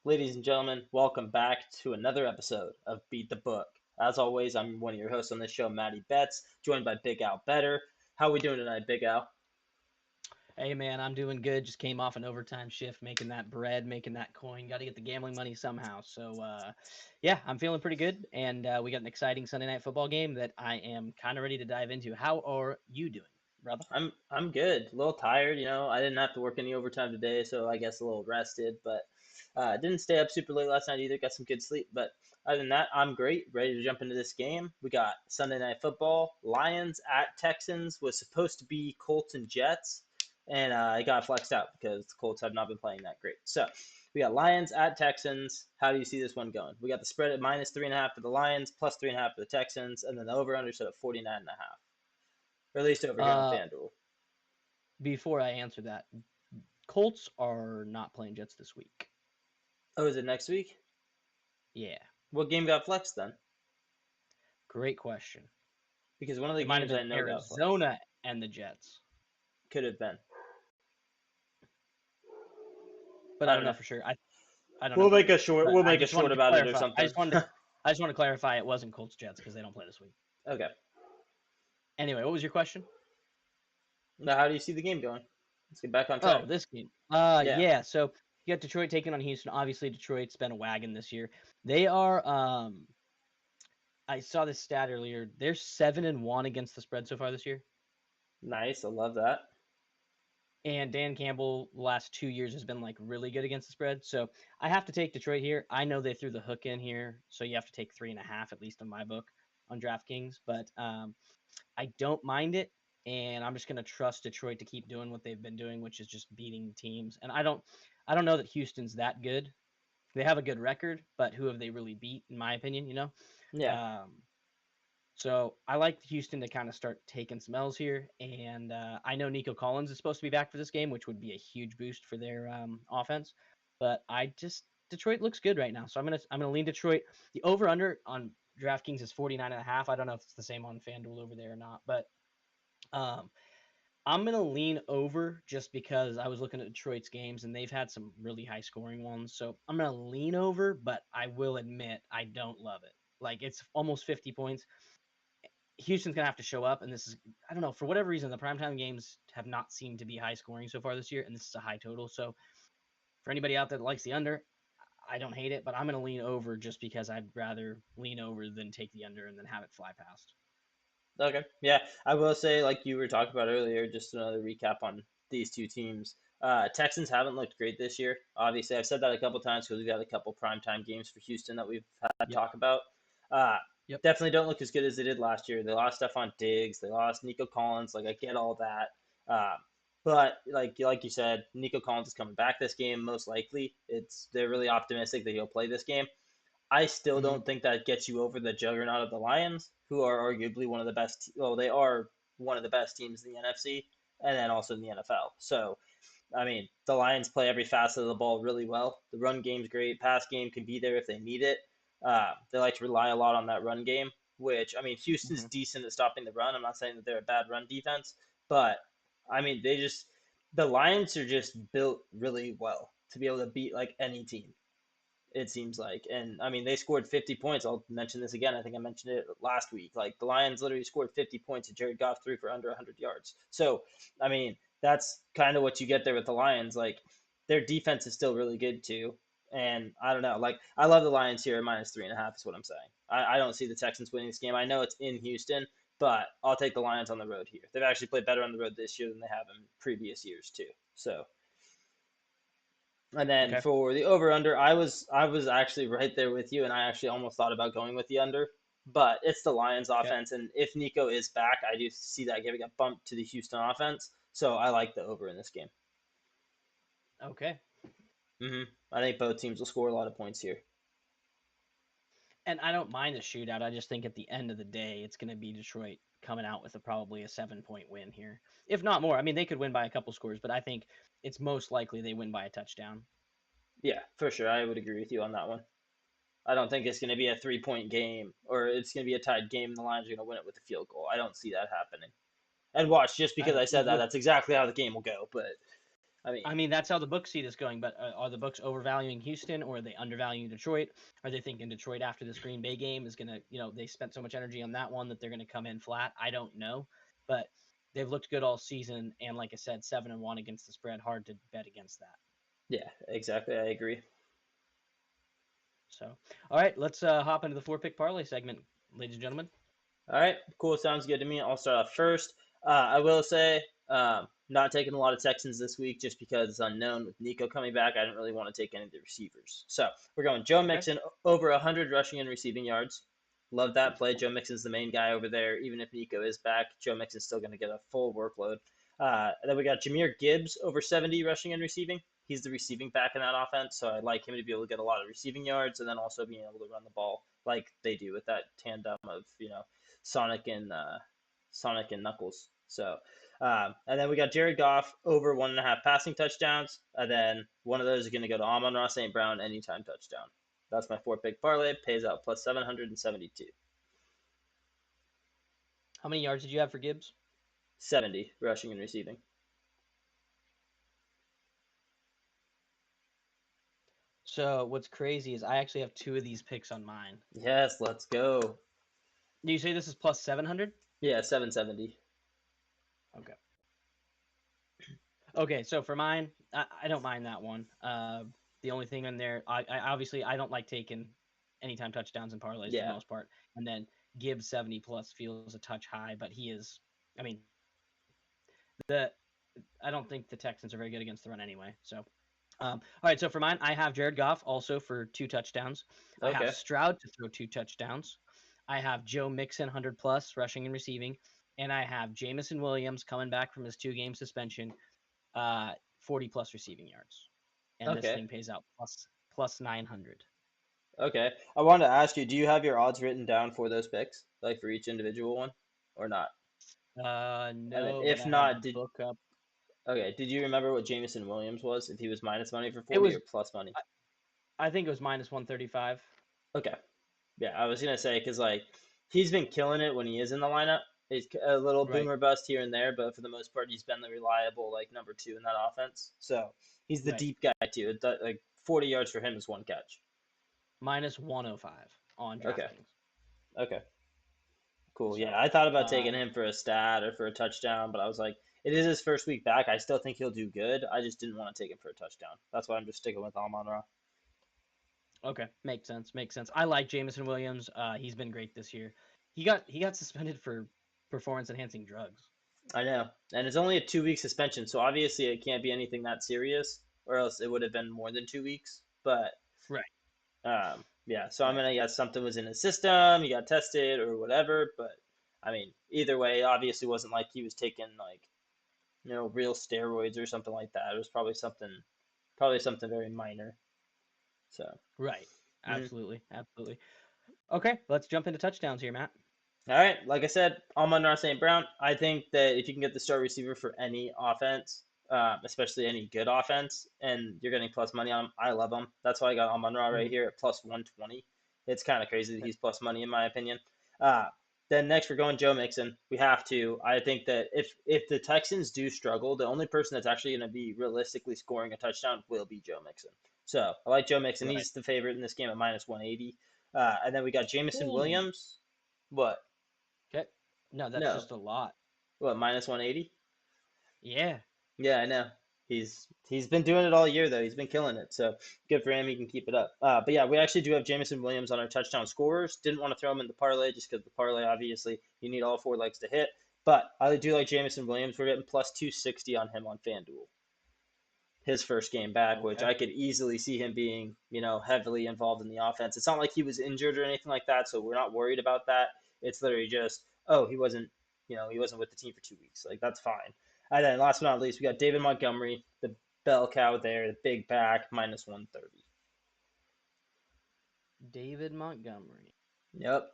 Ladies and gentlemen, welcome back to another episode of Beat the Book. As always, I'm one of your hosts on this show, MattyBets, joined by BigAL Bettor. How are we doing tonight, BigAL? Hey man, I'm doing good. Just came off an overtime shift, making that bread, making that coin. Got to get the gambling money somehow. So, yeah, I'm feeling pretty good. And we got an exciting Sunday night football game that I am kind of ready to dive into. How are you doing, brother? I'm good. A little tired, I didn't have to work any overtime today, so I guess a little rested, but didn't stay up super late last night either. Got some good sleep, but other than that, I'm great. Ready to jump into this game. We got Sunday night football. Lions at Texans was supposed to be Colts and Jets, and it got flexed out because the Colts have not been playing that great. So we got Lions at Texans. How do you see this one going? We got the spread at -3.5 for the Lions, +3.5 for the Texans, and then the over/under set at 49.5, or at least over here on Uh, FanDuel. Before I answer that, Colts are not playing Jets this week. Oh, is it next week? Yeah, What game got flexed then? great question. Because one of the It might have games I been know got flexed. Arizona and the Jets, Could have been. but I I don't don't know know. for sure. I don't know We'll for make a sure. short. But We'll I make a just short wanted to about it or clarify. something. I just want to clarify it wasn't Colts Jets because they don't play this week. Okay. Anyway, what was your question? Now, how do you see the game going? Let's get back on track. Oh, this game. Yeah. Yeah. So you got Detroit taking on Houston. Obviously, Detroit's been a wagon this year. They are. I saw this stat earlier. They're 7-1 against the spread so far this year. Nice. I love that. And Dan Campbell, the last 2 years, has been like really good against the spread. So I have to take Detroit here. I know they threw the hook in here, so you have to take 3.5 at least in my book on DraftKings. But I don't mind it, and I'm just gonna trust Detroit to keep doing what they've been doing, which is just beating teams. And I don't know that Houston's that good. They have a good record, but who have they really beat, in my opinion? Yeah. Um, so I like Houston to kind of start taking some L's here, and I know Nico Collins is supposed to be back for this game, which would be a huge boost for their offense. But Detroit looks good right now, so I'm gonna lean Detroit. The over under on DraftKings is 49.5. I don't know if it's the same on FanDuel over there or not, but um, I'm gonna lean over just because I was looking at Detroit's games and they've had some really high scoring ones. So I'm gonna lean over, but I will admit I don't love it. Like it's almost 50 points. Houston's gonna have to show up, and this is I don't know for whatever reason the primetime games have not seemed to be high scoring so far this year, and this is a high total. So for anybody out there that likes the under, I don't hate it, but I'm gonna lean over just because I'd rather lean over than take the under and then have it fly past. Okay. Yeah. I will say, like you were talking about earlier, just another recap on these two teams. Texans haven't looked great this year. Obviously, I've said that a couple times because we've got a couple primetime games for Houston that we've had Yep. talk about. Uh, Yep. Definitely don't look as good as they did last year. They lost Stephon Diggs. They lost Nico Collins. Like I get all that. But like you said, Nico Collins is coming back this game. Most likely, they're really optimistic that he'll play this game. I still Mm-hmm. don't think that gets you over the juggernaut of the Lions, who are arguably one of the best. Well, they are one of the best teams in the NFC, and then also in the NFL. So, I mean, the Lions play every facet of the ball really well. The run game's great. Pass game can be there if they need it. They like to rely a lot on that run game, which I mean, Houston's Mm-hmm. decent at stopping the run. I'm not saying that they're a bad run defense, but I mean, the Lions are just built really well to be able to beat like any team, it seems like. And I mean, they scored 50 points. I'll mention this again. I think I mentioned it last week. Like the Lions literally scored 50 points and Jared Goff threw for under 100 yards. So, I mean, that's kind of what you get there with the Lions. Like their defense is still really good too. And I don't know. Like I love the Lions here at -3.5 is what I'm saying. I don't see the Texans winning this game. I know it's in Houston, but I'll take the Lions on the road here. They've actually played better on the road this year than they have in previous years too. So and then Okay. for the over under, I was actually right there with you, and I actually almost thought about going with the under, but it's the Lions Okay. offense, and if Nico is back, I do see that giving a bump to the Houston offense. So I like the over in this game. Okay. I think both teams will score a lot of points here. And I don't mind the shootout. I just think at the end of the day, it's going to be Detroit coming out with probably a 7 point win here, if not more. I mean, they could win by a couple scores, but I think it's most likely they win by a touchdown. Yeah, for sure. I would agree with you on that one. I don't think it's going to be a 3 point game or it's going to be a tied game and the Lions are going to win it with a field goal. I don't see that happening. And watch, just because I said that, With that's exactly how the game will go. But I mean, that's how the books see this going. But are the books overvaluing Houston, or are they undervaluing Detroit? Are they thinking Detroit after this Green Bay game is gonna, they spent so much energy on that one that they're gonna come in flat? I don't know, but they've looked good all season, and like I said, 7-1 against the spread. Hard to bet against that. Yeah, exactly. I agree. So, all right, let's hop into the 4-pick parlay segment, ladies and gentlemen. All right, cool. Sounds good to me. I'll start off first. I will say, not taking a lot of Texans this week just because it's unknown with Nico coming back. I didn't really want to take any of the receivers. So we're going Joe Okay. Mixon over 100 rushing and receiving yards. Love that play. Joe Mixon's the main guy over there. Even if Nico is back, Joe Mixon's still going to get a full workload. Then we got Jahmyr Gibbs over 70 rushing and receiving. He's the receiving back in that offense, so I like him to be able to get a lot of receiving yards and then also being able to run the ball like they do with that tandem of Sonic and Knuckles. So, and then we got Jared Goff over 1.5 passing touchdowns, and then one of those is going to go to Amon-Ra St. Brown anytime touchdown. That's my 4-pick parlay. Pays out plus 772. How many yards did you have for Gibbs? 70 rushing and receiving. So what's crazy is I actually have 2 of these picks on mine. Yes, let's go. Do you say this is plus 700? Yeah, 770. Okay. Okay, so for mine, I don't mind that one. The only thing in there, I obviously I don't like taking anytime touchdowns and parlays for the most part, and then Gibbs 70 plus feels a touch high, but he is. I mean, I don't think the Texans are very good against the run anyway. So, all right. So for mine, I have Jared Goff also for 2 touchdowns. I have Stroud to throw 2 touchdowns. I have Joe Mixon 100 plus rushing and receiving, and I have Jameson Williams coming back from his 2-game suspension, 40 plus receiving yards, and this thing pays out plus 900. Okay, I wanted to ask you, do you have your odds written down for those picks, like for each individual one, or not? No, If but I have not, the book up. Did you remember what Jameson Williams was? If he was minus money for It 40 was, or plus money? I think it was minus 135. Okay, yeah, I was gonna say because he's been killing it when he is in the lineup. He's a little boomer bust here and there, but for the most part, he's been the reliable number 2 in that offense. So he's the deep guy too. 40 yards for him is 1 catch. Minus 105 on DraftKings. Okay. Cool. So, yeah, I thought about taking him for a stat or for a touchdown, but I was like, it is his first week back. I still think he'll do good. I just didn't want to take him for a touchdown. That's why I'm just sticking with Amon-Ra. Okay, makes sense. I like Jameson Williams. He's been great this year. He got suspended for performance enhancing drugs. I know, and it's only a 2-week suspension, so obviously it can't be anything that serious, or else it would have been more than 2 weeks. But yeah, so I'm gonna guess something was in his system. He got tested or whatever. But I mean, either way, obviously wasn't like he was taking real steroids or something like that. It was probably something very minor. So absolutely. Okay, let's jump into touchdowns here, Matt. All right, like I said, Amon-Ra St. Brown. I think that if you can get the star receiver for any offense, especially any good offense, and you're getting plus money on him, I love him. That's why I got Amon-Ra right here at plus 120. It's kind of crazy that he's plus money in my opinion. Then next we're going Joe Mixon. We have to. I think that if the Texans do struggle, the only person that's actually going to be realistically scoring a touchdown will be Joe Mixon. So I like Joe Mixon. He's the favorite in this game at minus 180. And then we got Jameson Williams. What? Okay. No, that's just a lot. What, minus 180? Yeah. Yeah, I know. He's been doing it all year though. He's been killing it. So good for him. He can keep it up. But yeah, we actually do have Jameson Williams on our touchdown scorers. Didn't want to throw him in the parlay just because the parlay obviously you need all 4 legs to hit. But I do like Jameson Williams. We're getting plus 260 on him on FanDuel. His first game back, which I could easily see him being, heavily involved in the offense. It's not like he was injured or anything like that, so we're not worried about that. It's literally just, he wasn't with the team for 2 weeks. That's fine. And then last but not least, we got David Montgomery, the bell cow there, the big back, minus 130. David Montgomery. Yep.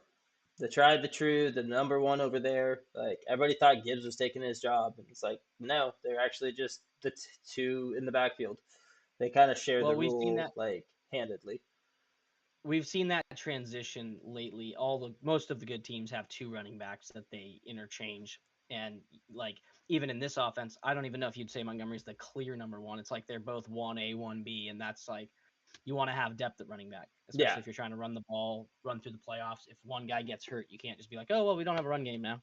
The tried, the true, the number 1 over there. Everybody thought Gibbs was taking his job. And it's no, they're actually just the 2 in the backfield. They kind of share the role, handedly. We've seen that transition lately. Most of the good teams have 2 running backs that they interchange. And even in this offense, I don't even know if you'd say Montgomery's the clear number one. It's like they're both 1A, 1B, and that's like you want to have depth at running back, Yeah, especially if you're trying to run the ball, run through the playoffs. If one guy gets hurt, you can't just be like, oh, well, we don't have a run game now.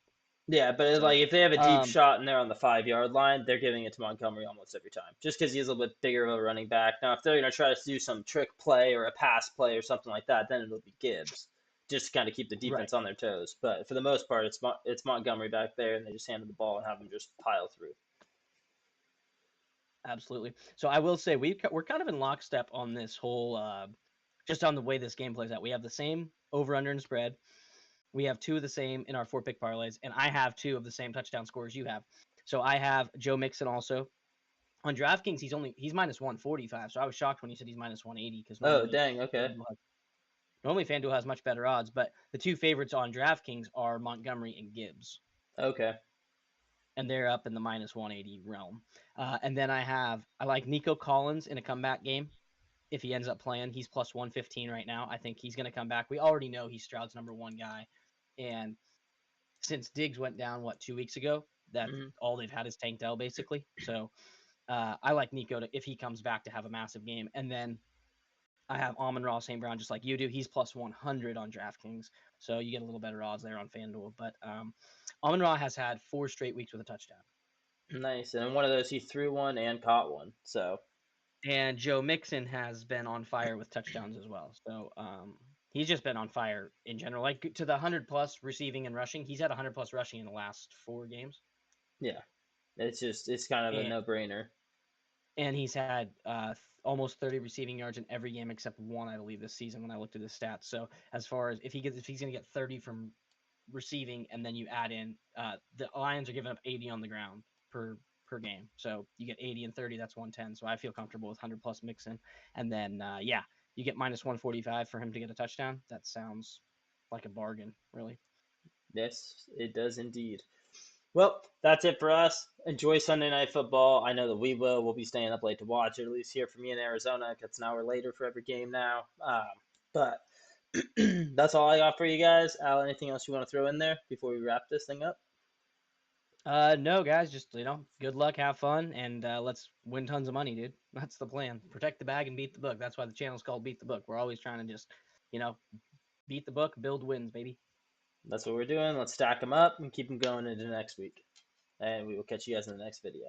yeah, but So, like if they have a deep um, shot and they're on the 5 yard line, they're giving it to Montgomery almost every time, just because he's a little bit bigger of a running back. Now, if they're gonna try to do some trick play or a pass play or something like that, then it'll be Gibbs, just to kind of keep the right. defense on their toes. But for the most part, it's Montgomery back there, and they just hand him the ball and have him just pile through. Absolutely. So I will say we're kind of in lockstep on this whole, just on the way this game plays out. We have the same over under and spread. We have two of the same in our 4-pick parlays, and I have two of the same touchdown scores you have. So I have Joe Mixon also on DraftKings. He's minus 145. So I was shocked when you said he's minus 180 because Oh, dang, okay, normally FanDuel has much better odds. But the two favorites on DraftKings are Montgomery and Gibbs, okay, and they're up in the minus 180 realm. And then I like Nico Collins in a comeback game. If he ends up playing, he's plus 115 right now. I think he's going to come back. We already know he's Stroud's number one guy. And since Diggs went down, 2 weeks ago, that hmm all they've had is Tank Dell basically. So I like Nico if he comes back to have a massive game. And then I have Amon-Ra St. Brown just like you do. He's plus 100 on DraftKings. So you get a little better odds there on FanDuel. But Amon-Ra has had 4 straight weeks with a touchdown. nice. And one of those he threw one and caught one, so And Joe Mixon has been on fire with touchdowns as well. So he's just been on fire in general. Like to the 100 plus receiving and rushing, he's had 100 plus rushing in the last 4 games. yeah, it's kind of a And no brainer. he's had almost 30 receiving yards in every game except one, I believe, this season when I looked at his stats. So as far as if he's going to get 30 from receiving, and then you add in the Lions are giving up 80 on the ground per game. So you get 80 and 30, that's 110. So I feel comfortable with 100 plus Mixon. And then yeah, you get minus 145 for him to get a touchdown. That sounds like a bargain, really. Yes, it does indeed. Well, that's it for us. Enjoy Sunday Night Football. I know that we will. We'll be staying up late to watch it, at least here for me in Arizona. It's an hour later for every game now. But that's all I got for you guys. Al, anything else you want to throw in there before we wrap this thing up? No, guys, just good luck, have fun, and let's win tons of money, dude. That's the plan. Protect the bag and beat the book. That's why the channel's called Beat the Book. We're always trying to just, you know, beat the book, build wins, baby. That's what we're doing. Let's stack them up and keep them going into next week. And we will catch you guys in the next video.